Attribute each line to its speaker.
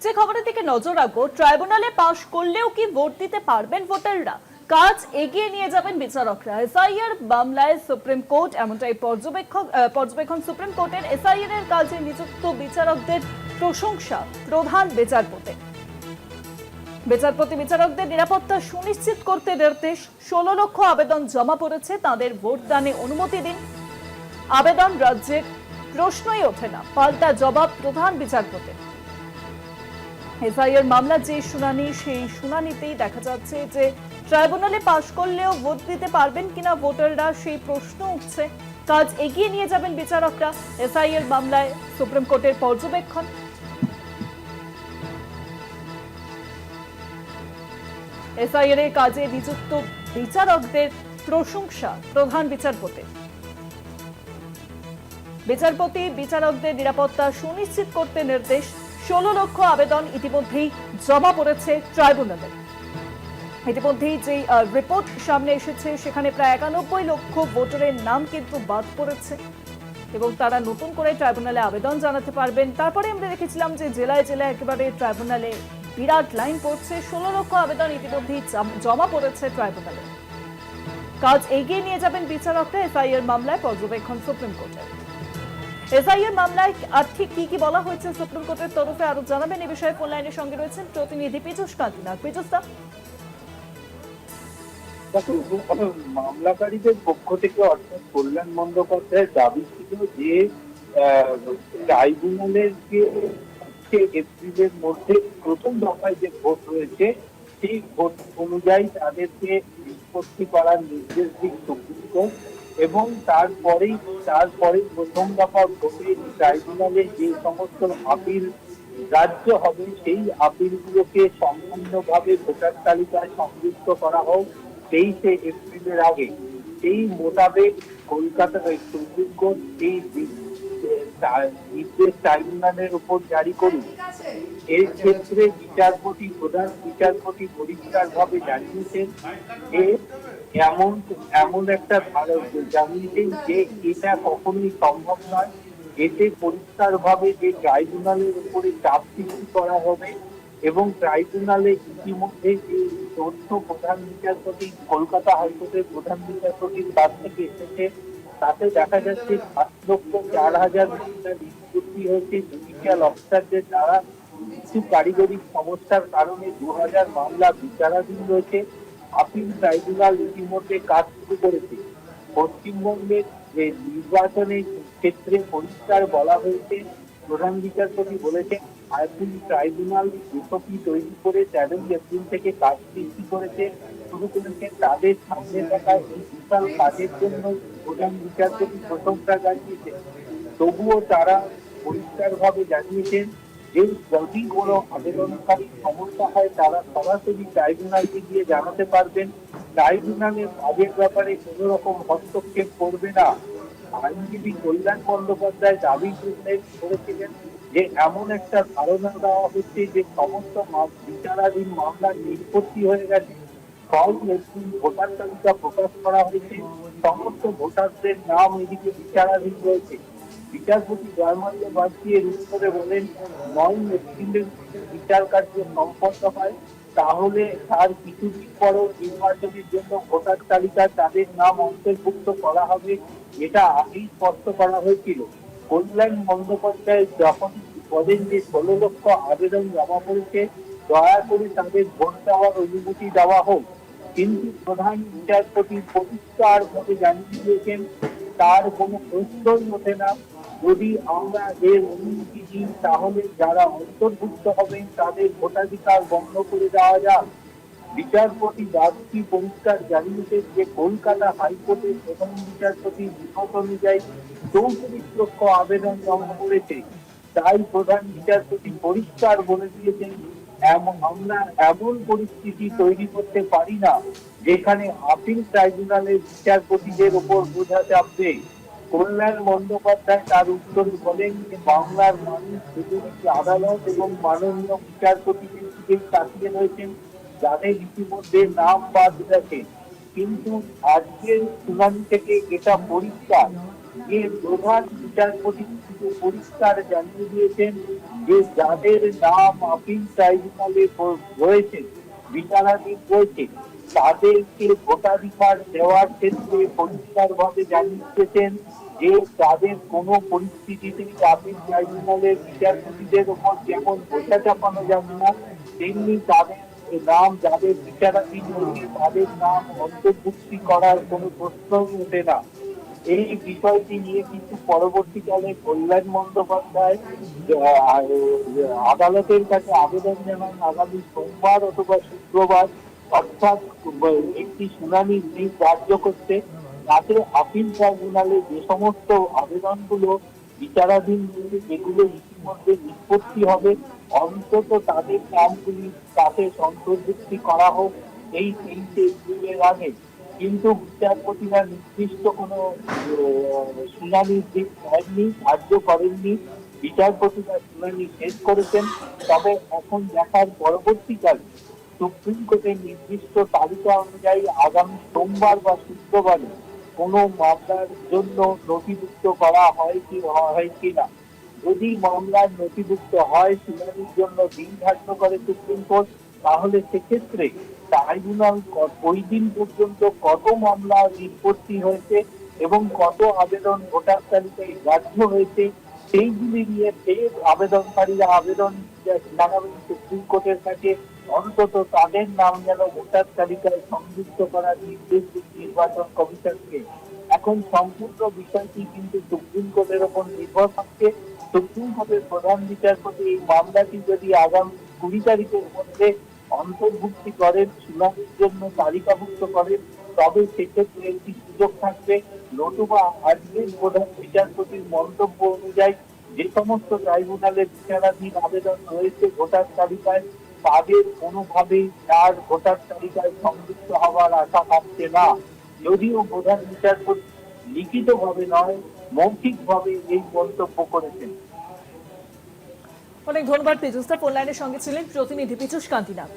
Speaker 1: যে খবরের দিকে নজর রাখবো, ট্রাইব্যুনালে পাশ করলেও কি ভোট দিতে পারবেন ভোটাররা? কাজ এগিয়ে নিয়ে যাবেন বিচারকরা। এসআইআর মামলায় সুপ্রিম কোর্ট এমনটাই পর্যবেক্ষণ সুপ্রিম কোর্টের এসআইআর এর কাজে নিযুক্ত বিচারকদের প্রশংসা প্রধান বিচারপতি। বিচারকদের নিরাপত্তা সুনিশ্চিত করতে নির্দেশ। 16 লক্ষ আবেদন জমা পড়েছে, তাদের ভোটদানে অনুমতি দিন। আবেদন রাজ্যের প্রশ্নই ওঠে না, পাল্টা জবাব প্রধান বিচারপতি। এসআইআর মামলা যে শুনানি, সেই শুনানিতেই দেখা যাচ্ছে যে ট্রাইব্যুনালে পাশ করলেও ভোট দিতে পারবেন কিনা ভোটাররা, সেই প্রশ্ন উঠছে। কাজ এগিয়ে নিয়ে যাবেন বিচারকরা। এসআইআর মামলায় সুপ্রিম কোর্টের পর্যবেক্ষণ। এসআইআর এর কাজে নিযুক্ত বিচারকদের প্রশংসা প্রধান বিচারপতি। বিচারকদের নিরাপত্তা সুনিশ্চিত করতে নির্দেশ। 16 লক্ষ আবেদন ইতিমধ্যেই জমা পড়েছে ট্রাইব্যুনালে। ইতিমধ্যেই যে রিপোর্ট সামনে এসেছে, সেখানে প্রায় 91 লক্ষ ভোটারের নাম কিন্তু বাদ পড়েছে এবং তারা নতুন করে ট্রাইব্যুনালে আবেদন জানাতে পারবেন। তারপরে আমরা দেখেছিলাম যে জেলায় জেলায় একেবারে ট্রাইব্যুনালে বিরাট লাইন পড়ছে। 16 লক্ষ আবেদন ইতিমধ্যেই জমা পড়েছে ট্রাইব্যুনালে। কাজ এগিয়ে নিয়ে যাবেন বিচারকরা। এসআইআর মামলায় পর্যবেক্ষণ সুপ্রিম কোর্টের। এসআইআর মামলায় আর ঠিক কি বলা হয়েছে সুপ্রিম কোর্টের তরফে আরো জানাবেন এই বিষয়ে ফোন লাইনের সঙ্গে রয়েছেন প্রতিনিধি পীযূষ কান্তি নাগ। পীযূষ দা,
Speaker 2: মামলাকারীদের পক্ষ থেকে অর্থাৎ কল্যাণ বন্দ্যোপাধ্যায়ের দাবি ছিল যে ট্রাইব্যুনালের যে এপ্রিলের মধ্যে প্রথম দফায় যে ভোট রয়েছে, সেই ভোট অনুযায়ী তাদেরকে নিষ্পত্তি করার নির্দেশ দিক সুপ্রিম কোর্ট এবং তারপরে প্রথম দফা ভোটে ট্রাইব্যুনালে যে সমস্ত আপিল রাজ্য হবে, সেই আপিলগুলোকে সম্পূর্ণভাবে ভোটার তালিকায় সংযুক্ত করা হোক 23 এপ্রিলের আগে। এই মোতাবেক কলকাতার সুপ্রিম কোর্ট এই নির্দেশ ট্রাইব্যুনালের উপর জারি করুন। এর ক্ষেত্রে প্রধান বিচারপতি পরিষ্কারভাবে জানিয়েছেন যে এমন একটা জানিয়েছেন যে এটা কখনোই সম্ভব নয়। এতে পরিষ্কারভাবে যে ট্রাইব্যুনালের উপরে চাপ সৃষ্টি করা হবে এবং ট্রাইব্যুনালে ইতিমধ্যে যে তথ্য প্রধান বিচারপতি, কলকাতা হাইকোর্টের প্রধান বিচারপতির কাছ থেকে এসেছে, তাতে দেখা যাচ্ছে 7,04,000 মামলা নিষ্পত্তি হয়েছে জুডিশিয়াল অফিসারদের দ্বারা। কিছু পারিবারিক সমস্যার কারণে 2,000 মামলা বিচারাধীন রয়েছে। আপিল ট্রাইব্যুনাল ইতিমধ্যে কাজ শুরু করেছে। পশ্চিমবঙ্গের যে নির্বাচনের ক্ষেত্রে পরিষ্কার বলা হয়েছে, প্রধান বিচারপতি বলেছেন আপিল ট্রাইব্যুনাল এসপি তৈরি করে 13 এপ্রিল থেকে কাজ শুরু করেছেন। তাদের সামনে থাকা এই বিশাল কাজের জন্য প্রধান বিচারপতি প্রশংসা জানিয়েছেন। তবুও তারা পরিষ্কারভাবে জানিয়েছেন যে যদি কোনো আবেদনকারী সমস্যা হয়, তারা সরাসরি ট্রাইব্যুনালকে গিয়ে জানাতে পারবেন। ট্রাইব্যুনালের কাজের ব্যাপারে কোনো রকম হস্তক্ষেপ করবে না। আইনজীবী কল্যাণ বন্দ্যোপাধ্যায় দাবি করেছিলেন যে এমন একটা ধারণা দেওয়া হচ্ছে যে সমস্ত বিচারাধীন মামলার নিষ্পত্তি হয়ে গেছে। সব ভোটার তালিকা প্রকাশ করা হয়েছে, সমস্ত ভোটারদের নাম এদিকে বিচারাধীন রয়েছে। বিচারপতি জয়মাল্য বাদ-দিয়ে উত্তরে বলেন 9 এপ্রিলের বিচার কার্য সম্পন্ন হয়, তাহলে তার কিছুদিন পরও নির্বাচনের জন্য ভোটার তালিকায় তাদের নাম অন্তর্ভুক্ত করা হবে, এটা আগেই স্পষ্ট করা হয়েছিল। কল্যাণ বন্দ্যোপাধ্যায় যখন বলেন যে 16 লক্ষ আবেদন জমা পড়েছে, দয়া করে তাদের ভোট দেওয়ার অনুমতি দেওয়া হোক। কিন্তু প্রধান বিচারপতি পরিষ্কার ভাবে জানিয়ে দিয়েছেন তার কোনো প্রশ্নই ওঠে না। যদি আমরা এর অনুমতি দিই, তাহলে যারা অন্তর্ভুক্ত হবেন তাদের ভোটাধিকার বন্ধ করে দেওয়া যাক। বিচারপতি দাবি পরিষ্কার জানিয়েছেন যে কলকাতা হাইকোর্টের প্রধান বিচারপতি রিপোর্ট অনুযায়ী 34 লক্ষ আবেদন জমা পড়েছে। তাই প্রধান বিচারপতি পরিষ্কার বলে দিয়েছেন আমরা এমন পরিস্থিতি তৈরি করতে পারি না যেখানে আপিল ট্রাইব্যুনালের বিচারপতিদের উপর বোঝা চাপবে। কল্যাণ বন্দ্যোপাধ্যায় তার উত্তরে বলেন যে বাংলার মানুষ প্রতিটি আদালত এবং মাননীয় বিচারপতিদের দিকে তাকিয়ে রয়েছেন, যাদের ইতিমধ্যে নাম বাদ গেছে। কিন্তু আজকের শুনানি থেকে এটা পরিষ্কার যে প্রধান বিচারপতি কিন্তু পরিষ্কার জানিয়ে দিয়েছেন যে যাদের নাম আপিল ট্রাইব্যুনালে রয়েছে, বিচারাধীন রয়েছে, তাদেরকে ভোটাধিকার দেওয়ার ক্ষেত্রে পরিষ্কারভাবে জানিয়েছেন যে তাদের কোনো পরিস্থিতিতেই আপিল ট্রাইব্যুনালের বিচারপতিদের উপর যেমন বোঝা চাপানো যাবে না, তেমনি তাদের নাম যাদের বিচারাধীন রয়েছে তাদের নাম অন্তর্ভুক্তি করার কোনো প্রশ্নই ওঠে না। এই বিষয়টি নিয়ে কিন্তু পরবর্তীকালে কল্যাণ বন্দ্যোপাধ্যায় আদালতের কাছে আবেদন জানান আগামী সোমবার অথবা শুক্রবার, অর্থাৎ একটি শুনানির দিন ধার্য করতে, তাতে আপিল ট্রাইব্যুনালে যে সমস্ত আবেদনগুলো বিচারাধীন রয়েছে যেগুলো ইতিমধ্যে নিষ্পত্তি হবে, অন্তত তাদের নামগুলি তাতে অন্তর্ভুক্তি করা হোক এই 3টে এপ্রিলের আগে। কিন্তু বিচারপতিরা নির্দিষ্ট কোনো শুনানির দিন দেননি, ধার্য করেননি। বিচারপতিরা শুনানি শেষ করেছেন। তবে এখন দেখার পরবর্তীকালে সুপ্রিম কোর্টের নির্দিষ্ট তালিকা অনুযায়ী আগামী সোমবার বা শুক্রবারে কোনো মামলার জন্য নথিভুক্ত করা হয় কিনা। যদি মামলার নথিভুক্ত হয়, শুনানির জন্য দিন ধার্য করে সুপ্রিম কোর্ট, তাহলে সেক্ষেত্রে ট্রাইব্যুনাল ওই দিন পর্যন্ত কত মামলা নিষ্পত্তি হয়েছে এবং কত আবেদন ভোটার তালিকায় গ্রাহ্য হয়েছে সেইগুলি নিয়ে ফের আবেদনকারীরা আবেদন জানাবেন সুপ্রিম কোর্টের কাছে, অন্তত তাদের নাম যেন ভোটার তালিকায় সংযুক্ত করার নির্দেশ দিন নির্বাচন কমিশনকে। এখন সম্পূর্ণ বিষয়টি কিন্তু সুপ্রিম কোর্টের ওপর নির্ভর করছে। সুপ্রিম কোর্টের প্রধান বিচারপতি এই মামলাটি যদি আগামী 20 তারিখের মধ্যে অন্তর্ভুক্তি করেন, শুনানির জন্য তালিকাভুক্ত করেন, তবে সেক্ষেত্রে একটি সুযোগ থাকবে। নতুবা আজকের প্রধান বিচারপতির মন্তব্য অনুযায়ী যে সমস্ত ট্রাইব্যুনালের বিচারাধীন আবেদন রয়েছে ভোটার তালিকায়, তাদের কোনোভাবেই তার ভোটার তালিকায় সংযুক্ত হওয়ার আশা থাকছে না। যদিও প্রধান বিচারপতি লিখিতভাবে নয়, মৌখিকভাবে এই মন্তব্য করেছেন।
Speaker 1: অনেক ধন্যবাদ পীযুষ দা, ফোন লাইনের সঙ্গে ছিলেন প্রতিনিধি পীযুষ কান্তি নাগ।